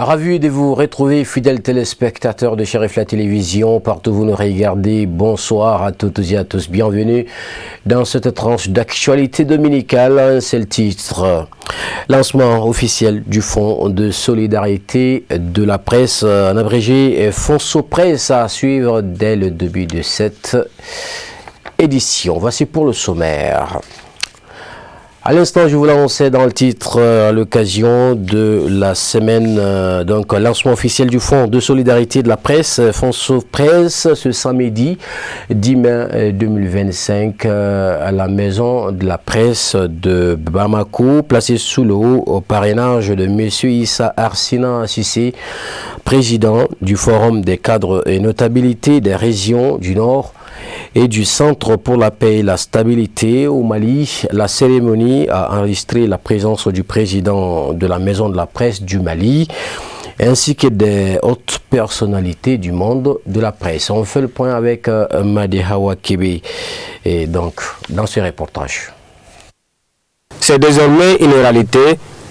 Ravi de vous retrouver, fidèles téléspectateurs de Cherif la télévision, partout où vous nous regardez. Bonsoir à toutes et à tous. Bienvenue dans cette tranche d'actualité dominicale. Un seul titre. Lancement officiel du Fonds de solidarité de la presse, en abrégé Fonso Presse, à suivre dès le début de cette édition. Voici pour le sommaire. À l'instant, je vous l'annonçais dans le titre à l'occasion de la semaine, donc lancement officiel du Fonds de solidarité de la presse, Fonso Presse, ce samedi 10 mai 2025 à la maison de la presse de Bamako, placé sous le haut parrainage de M. Issa Arsina Sissé, président du Forum des cadres et notabilités des régions du Nord et du Centre pour la paix et la stabilité au Mali. La cérémonie a enregistré la présence du président de la maison de la presse du Mali ainsi que des hautes personnalités du monde de la presse. On fait le point avec Madehawa Kebe et donc dans ce reportage. C'est désormais une réalité.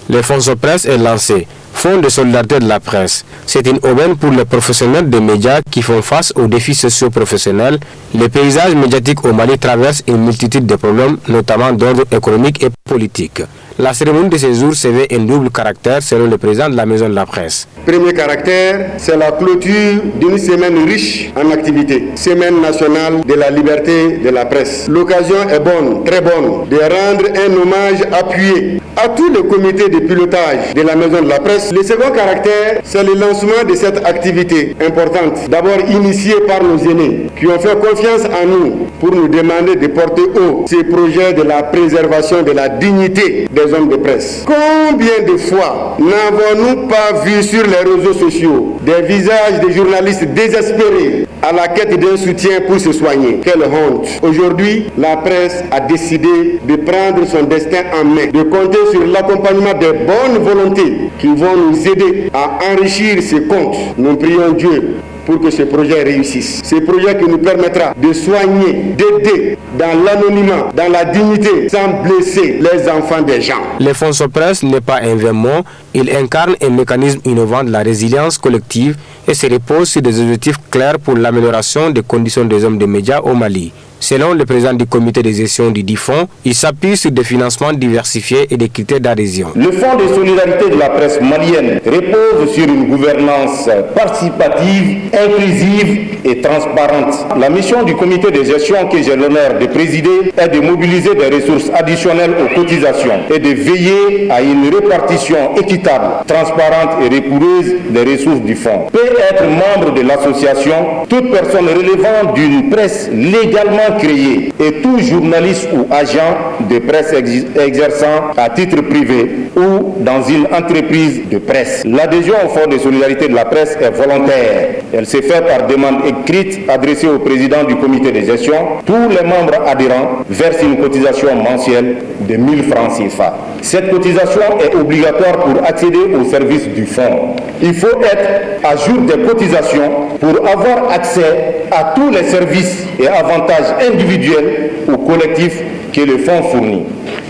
Le Fonso Presse est lancé. Fonds de solidarité de la presse. C'est une aubaine pour les professionnels des médias qui font face aux défis socio-professionnels. Le paysage médiatique au Mali traverse une multitude de problèmes, notamment d'ordre économique et politique. La cérémonie de ce jour se veut un double caractère selon le président de la maison de la presse. Premier caractère, c'est la clôture d'une semaine riche en activités. Semaine nationale de la liberté de la presse. L'occasion est bonne, très bonne, de rendre un hommage appuyé à tous les comités de pilotage de la maison de la presse. Le second caractère, c'est le lancement de cette activité importante, d'abord initiée par nos aînés, qui ont fait confiance en nous pour nous demander de porter haut ces projets de la préservation de la dignité des hommes de presse. Combien de fois n'avons-nous pas vu sur les réseaux sociaux des visages de journalistes désespérés à la quête d'un soutien pour se soigner? Quelle honte! Aujourd'hui, la presse a décidé de prendre son destin en main, de compter sur l'accompagnement des bonnes volontés qui vont nous aider à enrichir ces comptes. Nous prions Dieu pour que ce projet réussisse. Ce projet qui nous permettra de soigner, d'aider dans l'anonymat, dans la dignité, sans blesser les enfants des gens. Le Fonso Presse n'est pas un vain mot, il incarne un mécanisme innovant de la résilience collective et se repose sur des objectifs clairs pour l'amélioration des conditions des hommes des médias au Mali. Selon le président du comité de gestion du fonds, il s'appuie sur des financements diversifiés et des critères d'adhésion. Le Fonds de solidarité de la presse malienne repose sur une gouvernance participative, inclusive et transparente. La mission du comité de gestion que j'ai l'honneur de présider est de mobiliser des ressources additionnelles aux cotisations et de veiller à une répartition équitable, transparente et rigoureuse des ressources du fonds. Peut être membre de l'association toute personne relevant d'une presse légalement créé et tout journaliste ou agent de presse exerçant à titre privé ou dans une entreprise de presse. L'adhésion au Fonds de solidarité de la presse est volontaire. Elle se fait par demande écrite adressée au président du comité de gestion. Tous les membres adhérents versent une cotisation mensuelle de 1000 francs CFA. Cette cotisation est obligatoire pour accéder aux services du fonds. Il faut être à jour des cotisations pour avoir accès à tous les services et avantages individuels ou collectifs que le fonds fournit.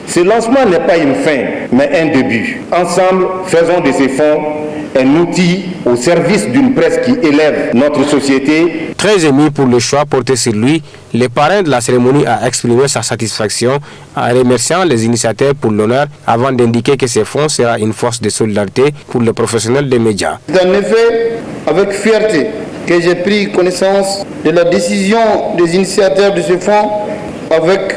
Ce lancement n'est pas une fin, mais un début. Ensemble, faisons de ces fonds un outil au service d'une presse qui élève notre société. Très ému pour le choix porté sur lui, le parrain de la cérémonie a exprimé sa satisfaction en remerciant les initiateurs pour l'honneur avant d'indiquer que ce fonds sera une force de solidarité pour les professionnels des médias. C'est en effet avec fierté que j'ai pris connaissance de la décision des initiateurs de ce fonds avec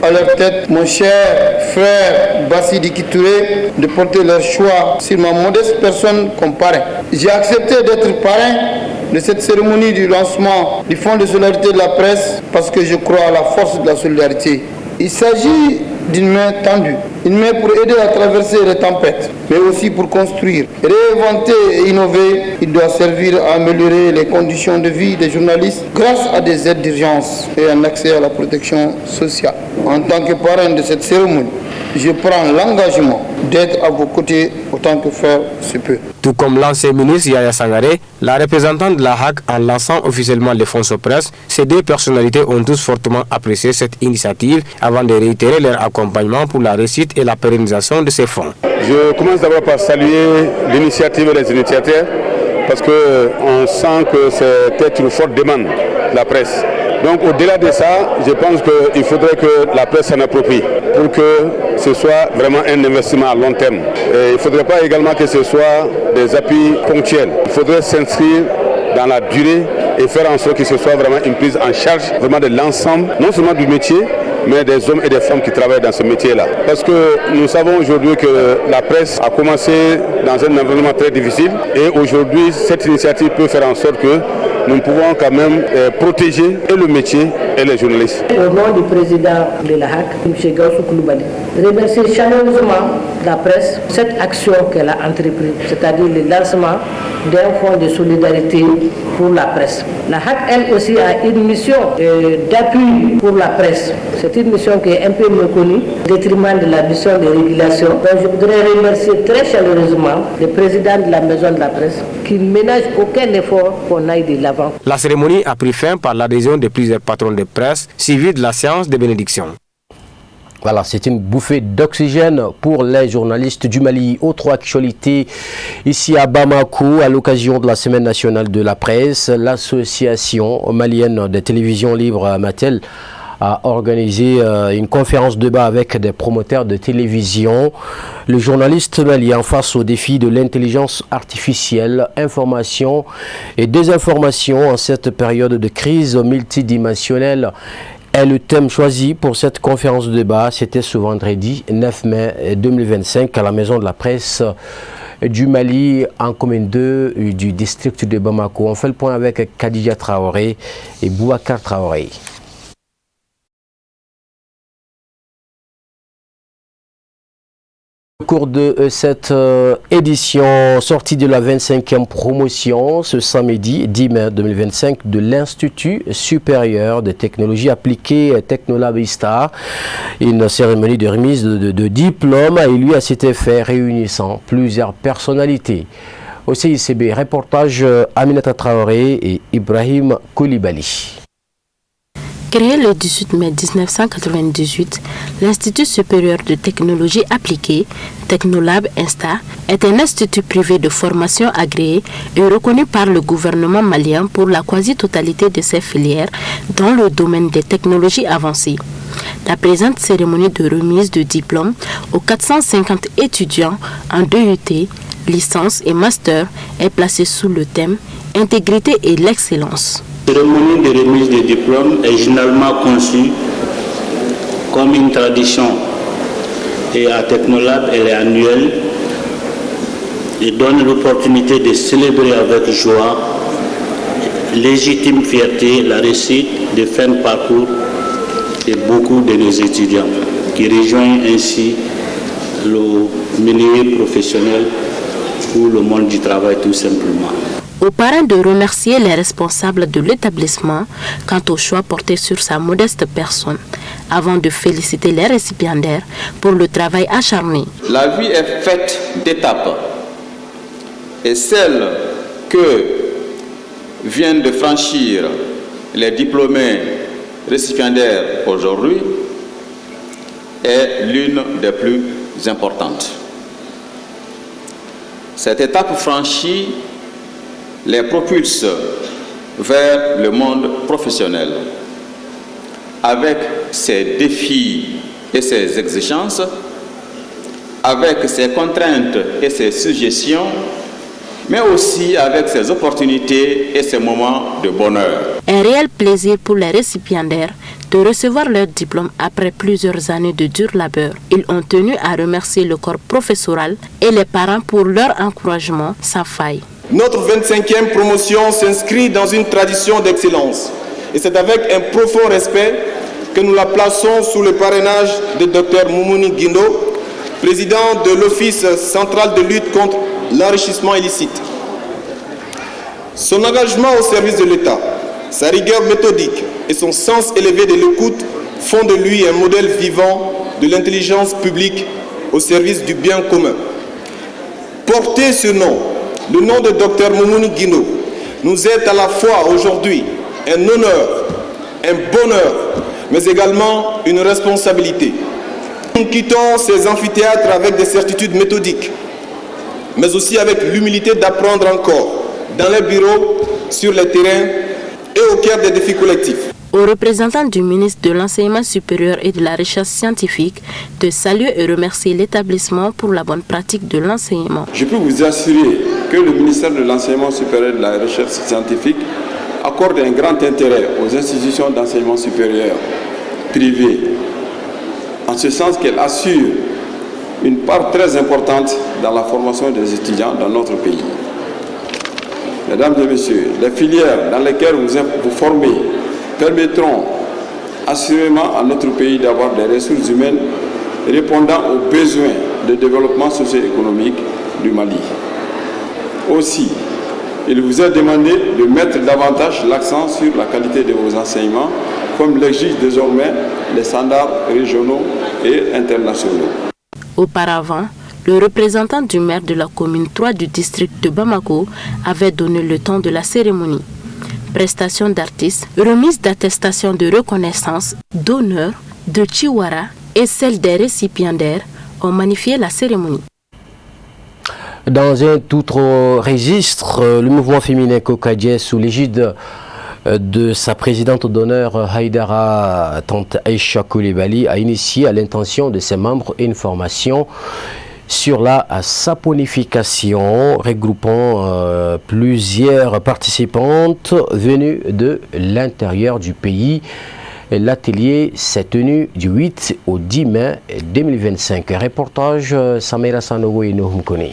à leur tête mon cher frère Bassidi Kitouré de porter leur choix sur ma modeste personne comme parrain. J'ai accepté d'être parrain de cette cérémonie du lancement du Fonds de solidarité de la presse parce que je crois à la force de la solidarité. Il s'agit d'une main tendue, une main pour aider à traverser les tempêtes, mais aussi pour construire. Réinventer et innover, il doit servir à améliorer les conditions de vie des journalistes grâce à des aides d'urgence et un accès à la protection sociale. En tant que parrain de cette cérémonie, je prends l'engagement d'être à vos côtés autant que faire se peut. Tout comme l'ancien ministre Yaya Sangaré, la représentante de la HAC en lançant officiellement les fonds presse, ces deux personnalités ont tous fortement apprécié cette initiative avant de réitérer leur accompagnement pour la réussite et la pérennisation de ces fonds. Je commence d'abord par saluer l'initiative des initiateurs parce qu'on sent que c'était une forte demande de la presse. Donc au-delà de ça, je pense qu'il faudrait que la presse s'en approprie pour que ce soit vraiment un investissement à long terme. Et il ne faudrait pas également que ce soit des appuis ponctuels. Il faudrait s'inscrire dans la durée et faire en sorte que ce soit vraiment une prise en charge vraiment de l'ensemble, non seulement du métier, mais des hommes et des femmes qui travaillent dans ce métier-là. Parce que nous savons aujourd'hui que la presse a commencé dans un environnement très difficile et aujourd'hui, cette initiative peut faire en sorte que nous pouvons quand même protéger et le métier et les journalistes. Au nom du président de la HAC, M. Gaussou Koulibaly, remercier chaleureusement la presse cette action qu'elle a entreprise, c'est-à-dire le lancement d'un fonds de solidarité pour la presse. La HAC, elle aussi, a une mission d'appui pour la presse. C'est une mission qui est un peu méconnue, au détriment de la mission de régulation. Donc, je voudrais remercier très chaleureusement le président de la Maison de la Presse qui ne ménage aucun effort qu'on aille de l'avant. La cérémonie a pris fin par l'adhésion de plusieurs patrons de presse, suivie de la séance de bénédiction. Voilà, c'est une bouffée d'oxygène pour les journalistes du Mali. Autre actualité, ici à Bamako, à l'occasion de la Semaine nationale de la presse, l'association malienne des télévisions libres Matel a organisé une conférence de débat avec des promoteurs de télévision. Le journaliste malien face au défi de l'intelligence artificielle, information et désinformation en cette période de crise multidimensionnelle est le thème choisi pour cette conférence de débat. C'était ce vendredi 9 mai 2025 à la Maison de la Presse du Mali en commune 2 du district de Bamako. On fait le point avec Khadija Traoré et Boubacar Traoré. Au cours de cette édition, sortie de la 25e promotion, ce samedi 10 mai 2025 de l'Institut supérieur de technologie appliquée Technolab Istar, une cérémonie de remise de diplôme a eu lieu à cet effet réunissant plusieurs personnalités. Au CICB, reportage Aminata Traoré et Ibrahim Koulibaly. Créé le 18 mai 1998, l'Institut supérieur de technologie appliquée, Technolab Insta, est un institut privé de formation agréé et reconnu par le gouvernement malien pour la quasi-totalité de ses filières dans le domaine des technologies avancées. La présente cérémonie de remise de diplôme aux 450 étudiants en DUT, licence et master est placée sous le thème « Intégrité et l'excellence ». La cérémonie de remise des diplômes est généralement conçue comme une tradition et à Technolab elle est annuelle et donne l'opportunité de célébrer avec joie, légitime fierté, la réussite de fin de parcours de beaucoup de nos étudiants qui rejoignent ainsi le milieu professionnel ou le monde du travail tout simplement. Aux parents de remercier les responsables de l'établissement quant au choix porté sur sa modeste personne, avant de féliciter les récipiendaires pour le travail acharné. La vie est faite d'étapes et celle que viennent de franchir les diplômés récipiendaires aujourd'hui est l'une des plus importantes. Cette étape franchie les propulse vers le monde professionnel avec ses défis et ses exigences, avec ses contraintes et ses suggestions, mais aussi avec ses opportunités et ses moments de bonheur. Un réel plaisir pour les récipiendaires de recevoir leur diplôme après plusieurs années de dur labeur. Ils ont tenu à remercier le corps professoral et les parents pour leur encouragement sans faille. Notre 25e promotion s'inscrit dans une tradition d'excellence et c'est avec un profond respect que nous la plaçons sous le parrainage de Dr Moumouni Guindo, président de l'Office central de lutte contre l'enrichissement illicite. Son engagement au service de l'État, sa rigueur méthodique et son sens élevé de l'écoute font de lui un modèle vivant de l'intelligence publique au service du bien commun. Porter ce nom, le nom de Dr Moumouni Guindo, nous est à la fois aujourd'hui un honneur, un bonheur, mais également une responsabilité. Nous quittons ces amphithéâtres avec des certitudes méthodiques, mais aussi avec l'humilité d'apprendre encore dans les bureaux, sur les terrains et au cœur des défis collectifs. Aux représentants du ministre de l'Enseignement supérieur et de la Recherche scientifique de saluer et remercier l'établissement pour la bonne pratique de l'enseignement. Je peux vous assurer que le ministère de l'Enseignement supérieur et de la Recherche scientifique accorde un grand intérêt aux institutions d'enseignement supérieur privées, en ce sens qu'elles assurent une part très importante dans la formation des étudiants dans notre pays. Mesdames et messieurs, les filières dans lesquelles vous formez permettront assurément à notre pays d'avoir des ressources humaines répondant aux besoins de développement socio-économique du Mali. Aussi, il vous est demandé de mettre davantage l'accent sur la qualité de vos enseignements, comme l'exigent désormais les standards régionaux et internationaux. Auparavant, le représentant du maire de la commune 3 du district de Bamako avait donné le temps de la cérémonie. Prestation d'artistes, remise d'attestations de reconnaissance, d'honneur, de Chiwara et celle des récipiendaires ont magnifié la cérémonie. Dans un tout autre registre, le mouvement féminin Kokadje, sous l'égide de sa présidente d'honneur Haïdara Tante Aïcha Koulibaly, a initié à l'intention de ses membres une formation sur la saponification, regroupant plusieurs participantes venues de l'intérieur du pays. L'atelier s'est tenu du 8 au 10 mai 2025. Reportage Samira Sanogo et Nohum Kone.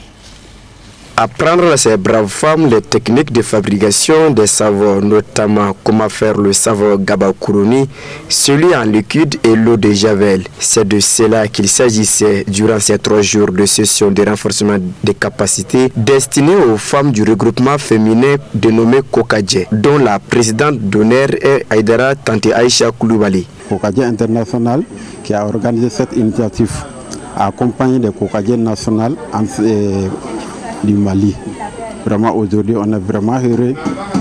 Apprendre à ces braves femmes les techniques de fabrication des savons, notamment comment faire le savon Gabakuruni, celui en liquide et l'eau de Javel. C'est de cela qu'il s'agissait durant ces 3 jours de session de renforcement des capacités destinée aux femmes du regroupement féminin dénommé Kokadje, dont la présidente d'honneur est Haïdara Tante Aïcha Koulibaly. Kokadje International qui a organisé cette initiative accompagné des Kokadje nationales du Mali. Vraiment aujourd'hui on est vraiment heureux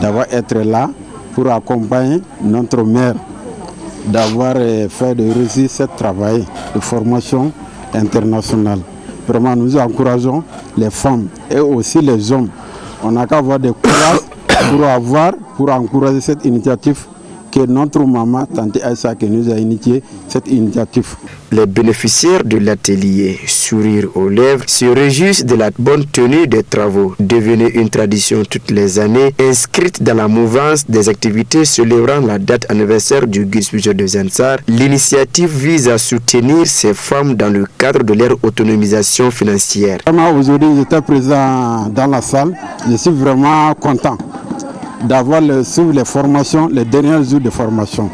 d'avoir été là pour accompagner notre maire, d'avoir fait de réussir ce travail de formation internationale. Vraiment nous encourageons les femmes et aussi les hommes. On n'a qu'à avoir des courage pour encourager cette initiative que notre maman, Tante Aïssa, qui nous a initié cette initiative. Les bénéficiaires de l'atelier, sourire aux lèvres, se réjouissent de la bonne tenue des travaux, devenue une tradition toutes les années, inscrite dans la mouvance des activités célébrant la date anniversaire du guide spirituel de Zansar. L'initiative vise à soutenir ces femmes dans le cadre de leur autonomisation financière. Aujourd'hui, j'étais présent dans la salle, je suis vraiment content d'avoir suivi les formations, les derniers jours de formation.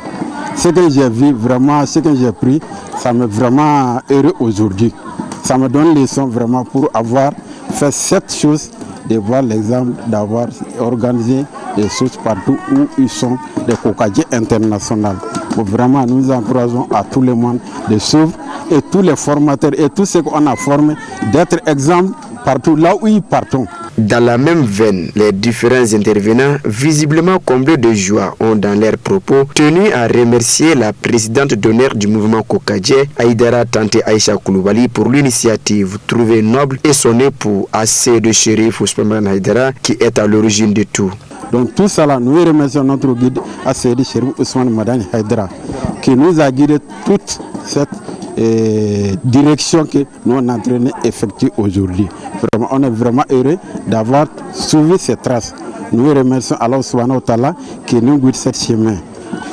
Ce que j'ai vu, vraiment, ce que j'ai pris, ça me vraiment heureux aujourd'hui. Ça me donne leçon vraiment pour avoir fait cette chose, de voir l'exemple, d'avoir organisé des choses partout où ils sont, des Kokadje internationales. Donc vraiment, nous encourageons à tout le monde de suivre et tous les formateurs et tous ceux qu'on a formés d'être exemple partout là où ils partent. Dans la même veine, les différents intervenants, visiblement comblés de joie, ont dans leurs propos tenu à remercier la présidente d'honneur du mouvement Kokadje, Haïdara Tante Aïcha Koulibaly, pour l'initiative trouvée noble et son époux, assez de Chérif Ousmane Haïdara, qui est à l'origine de tout. Donc tout cela, nous remercions notre guide, assez de Chérif Ousmane Madani Haïdara, qui nous a guidé toute cette direction que nous on est en train d'effectuer aujourd'hui. Vraiment, on est vraiment heureux d'avoir suivi ces traces. Nous remercions Allah subhanahu wa ta'ala qui nous guide cette chemin.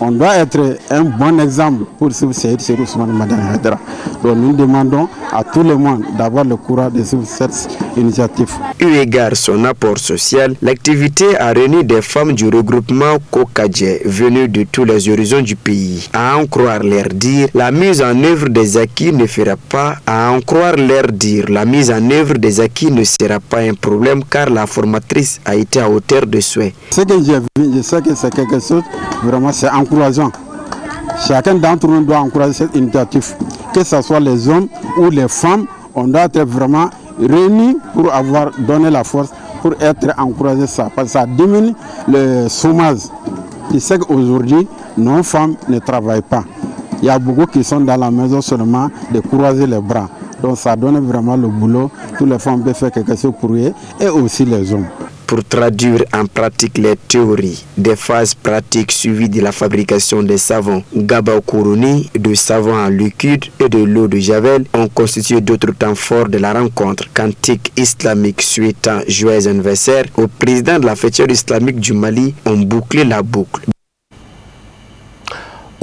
On doit être un bon exemple pour suivre Seyyid Chérif Ousmane Madani Haïdara. Donc nous demandons à tout le monde d'avoir le courage de suivre cette initiative. Eu égard son apport social, l'activité a réuni des femmes du regroupement Kokadje venues de tous les horizons du pays. À en croire leur dire, la mise en œuvre des acquis ne fera pas. À en croire leur dire, la mise en œuvre des acquis ne sera pas un problème car la formatrice a été à hauteur de souhait. Ce que j'ai vu, je sais que c'est quelque chose, vraiment c'est encourageant. Chacun d'entre nous doit encourager cette initiative, que ce soit les hommes ou les femmes. On doit être vraiment réunis pour avoir donné la force, pour être encouragé ça, parce que ça diminue le chômage. Tu sais qu'aujourd'hui, nos femmes ne travaillent pas. Il y a beaucoup qui sont dans la maison seulement de croiser les bras. Donc ça donne vraiment le boulot. Toutes les femmes peuvent faire quelque chose pour eux et aussi les hommes. Pour traduire en pratique les théories des phases pratiques suivies de la fabrication des savons Gaba Kourouni, de savon en liquide et de l'eau de Javel ont constitué d'autres temps forts de la rencontre. Cantique islamique souhaitant joyeux anniversaire au président de la Fédération islamique du Mali ont bouclé la boucle.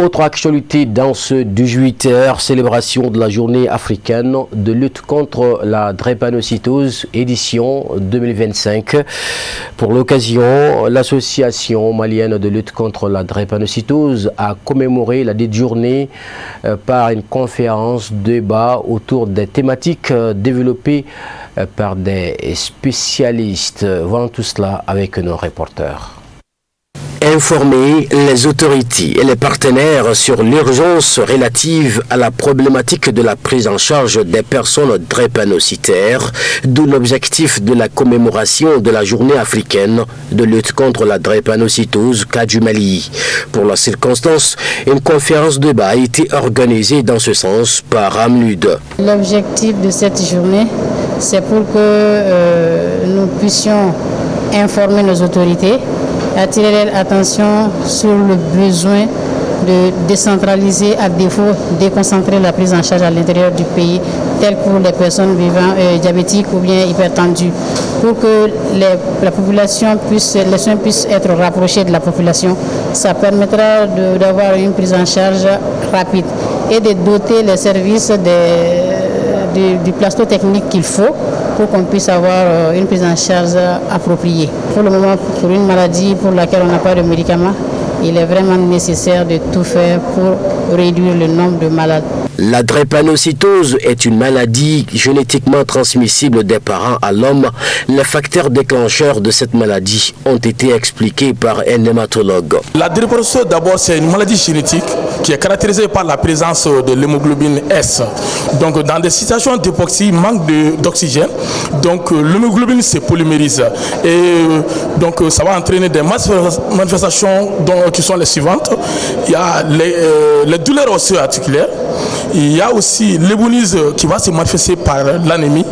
Autre actualité dans ce 18h, célébration de la journée africaine de lutte contre la drépanocytose, édition 2025. Pour l'occasion, l'association malienne de lutte contre la drépanocytose a commémoré la dite journée par une conférence débat autour des thématiques développées par des spécialistes. Voyons tout cela avec nos reporters. Informer les autorités et les partenaires sur l'urgence relative à la problématique de la prise en charge des personnes drépanocytaires, d'où l'objectif de la commémoration de la journée africaine de lutte contre la drépanocytose cas du Mali. Pour la circonstance, une conférence de débat a été organisée dans ce sens par Amlud. L'objectif de cette journée, c'est pour que nous puissions informer nos autorités, attirer leur attention sur le besoin de décentraliser, à défaut déconcentrer la prise en charge à l'intérieur du pays, tel pour les personnes vivant diabétiques ou bien hypertendues, pour que la population les soins puissent être rapprochés de la population. Ça permettra d'avoir une prise en charge rapide et de doter les services du plateau technique qu'il faut pour qu'on puisse avoir une prise en charge appropriée. Pour le moment, pour une maladie pour laquelle on n'a pas de médicaments, il est vraiment nécessaire de tout faire pour réduire le nombre de malades. La drépanocytose est une maladie génétiquement transmissible des parents à l'homme. Les facteurs déclencheurs de cette maladie ont été expliqués par un hématologue. La drépanocytose, d'abord, c'est une maladie génétique qui est caractérisée par la présence de l'hémoglobine S. Donc, dans des situations d'hypoxie, manque d'oxygène, donc l'hémoglobine se polymérise. Et donc, ça va entraîner des manifestations qui sont les suivantes. Il y a les douleurs osseo-articulaires. Il y a aussi l'ébonisme qui va se manifester par l'anémie.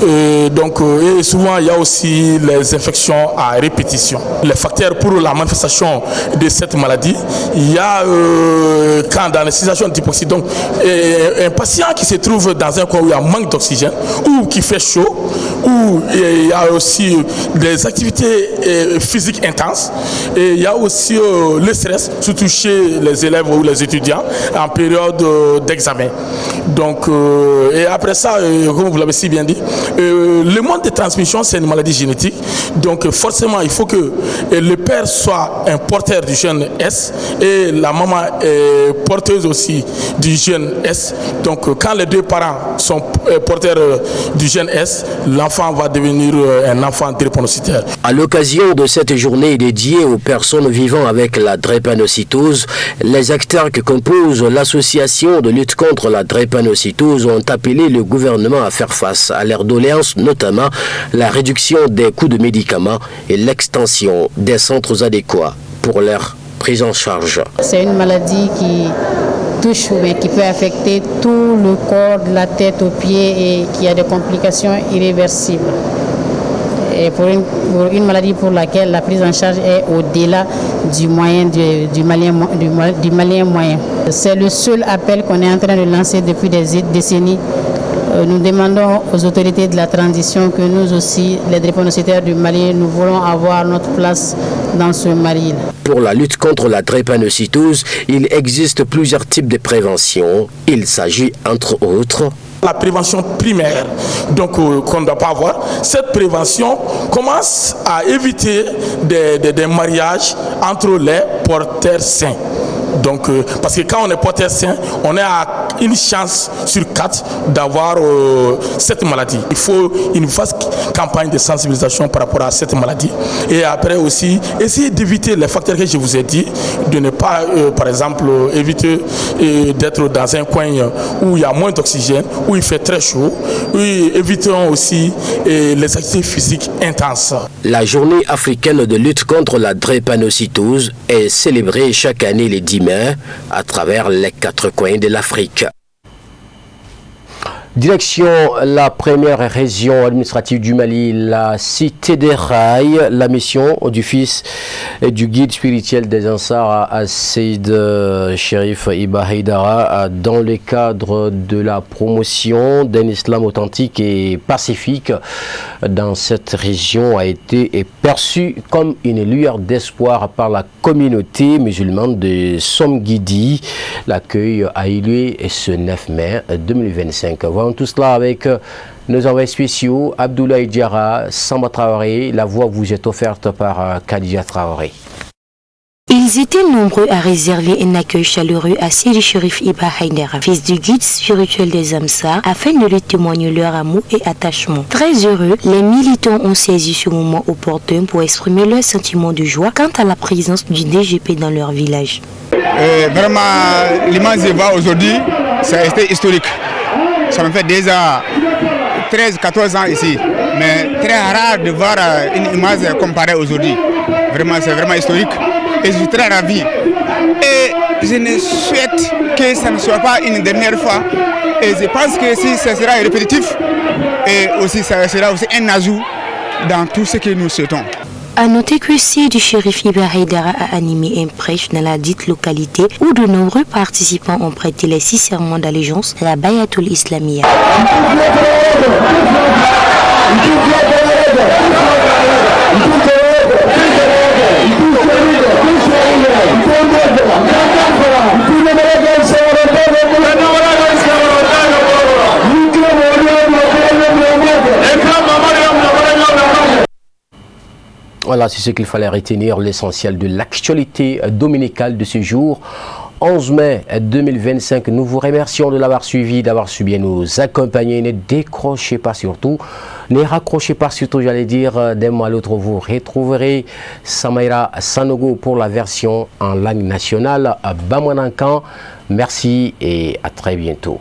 Et souvent, il y a aussi les infections à répétition. Les facteurs pour la manifestation de cette maladie, il y a quand dans les situations d'hypoxie, donc un patient qui se trouve dans un coin où il y a manque d'oxygène ou qui fait chaud, ou il y a aussi des activités physiques intenses, et il y a aussi le stress, surtout chez les élèves ou les étudiants en période d'examen. Donc, et après ça, comme vous l'avez si bien dit, le mode de transmission, c'est une maladie génétique. Donc, forcément, il faut que le père soit un porteur du gène S et la maman est porteuse aussi du gène S. Donc, quand les deux parents sont porteurs du gène S, l'enfant va devenir un enfant drépanocytaire. À l'occasion de cette journée dédiée aux personnes vivant avec la drépanocytose, les acteurs qui composent l'association de lutte contre la drépanocytose ont appelé le gouvernement à faire face à leurs doléances, notamment la réduction des coûts de médicaments et l'extension des centres adéquats pour leur prise en charge. C'est une maladie qui touche, mais qui peut affecter tout le corps, de la tête aux pieds, et qui a des complications irréversibles. Et pour une maladie pour laquelle la prise en charge est au-delà du moyen du Malien moyen. C'est le seul appel qu'on est en train de lancer depuis des décennies. Nous demandons aux autorités de la transition que nous aussi, les drépanocytaires du Mali, nous voulons avoir notre place dans ce Mali. Pour la lutte contre la drépanocytose, il existe plusieurs types de prévention. Il s'agit entre autres la prévention primaire, donc qu'on ne doit pas avoir. Cette prévention commence à éviter des mariages entre les porteurs sains. Donc, parce que quand on est porteur sain, on est à une chance sur 4 d'avoir cette maladie. Il faut une vaste campagne de sensibilisation par rapport à cette maladie. Et après aussi, essayer d'éviter les facteurs que je vous ai dit, de ne pas, par exemple, éviter d'être dans un coin où il y a moins d'oxygène, où il fait très chaud. Oui, évitons aussi les activités physiques intenses. La journée africaine de lutte contre la drépanocytose est célébrée chaque année les 10 mai à travers les 4 coins de l'Afrique. Direction la première région administrative du Mali, la cité des rails, la mission du fils et du guide spirituel des Ansar à Seyd Cherif Iba Haïdara dans le cadre de la promotion d'un islam authentique et pacifique dans cette région a été perçue comme une lueur d'espoir par la communauté musulmane de Somguidi. L'accueil a eu lieu ce 9 mai 2025. Voyons tout cela avec nos envoyés spéciaux, Abdoulaye Diarra, Samba Traoré. La voix vous est offerte par Khadija Traoré. Ils étaient nombreux à réserver un accueil chaleureux à Seyd Cherif Iba Haïdara, fils du guide spirituel des Ansar, afin de lui témoigner leur amour et attachement. Très heureux, les militants ont saisi ce moment opportun pour exprimer leur sentiment de joie quant à la présence du DGP dans leur village. Vraiment, l'image de voir aujourd'hui, ça a été historique. Ça me fait déjà 13-14 ans ici, mais très rare de voir une image comparée aujourd'hui. Vraiment, c'est vraiment historique et je suis très ravi. Et je ne souhaite que ça ne soit pas une dernière fois. Et je pense que si ça sera répétitif, et aussi ça sera aussi un ajout dans tout ce que nous souhaitons. A noter que Seyd Cherif Iba Haïdara a animé un prêche dans la dite localité où de nombreux participants ont prêté les 6 serments d'allégeance à la Bayatul Islamiyya. Voilà, c'est ce qu'il fallait retenir, l'essentiel de l'actualité dominicale de ce jour. 11 mai 2025, nous vous remercions de l'avoir suivi, d'avoir su bien nous accompagner. Ne décrochez pas surtout, ne raccrochez pas surtout, j'allais dire, d'un mois à l'autre, vous retrouverez Samaïra Sanogo pour la version en langue nationale à Bamanankan. Merci et à très bientôt.